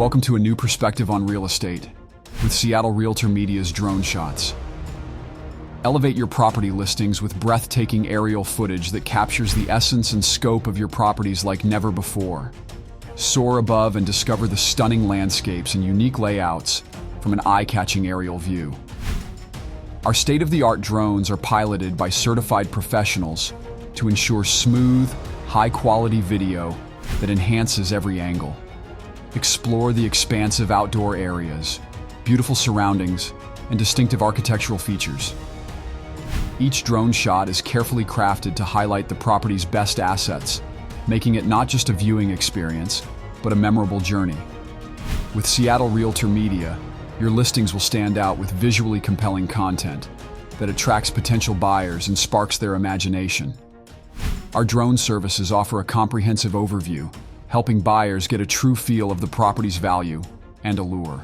Welcome to a new perspective on real estate with Seattle Realtor Media's drone shots. Elevate your property listings with breathtaking aerial footage that captures the essence and scope of your properties like never before. Soar above and discover the stunning landscapes and unique layouts from an eye-catching aerial view. Our state-of-the-art drones are piloted by certified professionals to ensure smooth, high-quality video that enhances every angle. Explore the expansive outdoor areas, beautiful surroundings, and distinctive architectural features. Each drone shot is carefully crafted to highlight the property's best assets, making it not just a viewing experience, but a memorable journey. With Seattle Realtor Media, your listings will stand out with visually compelling content that attracts potential buyers and sparks their imagination. Our drone services offer a comprehensive overview, helping buyers get a true feel of the property's value and allure.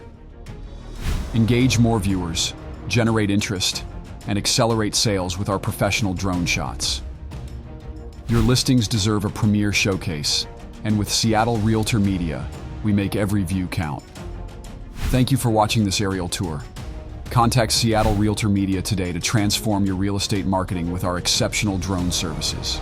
Engage more viewers, generate interest, and accelerate sales with our professional drone shots. Your listings deserve a premier showcase, and with Seattle Realtor Media, we make every view count. Thank you for watching this aerial tour. Contact Seattle Realtor Media today to transform your real estate marketing with our exceptional drone services.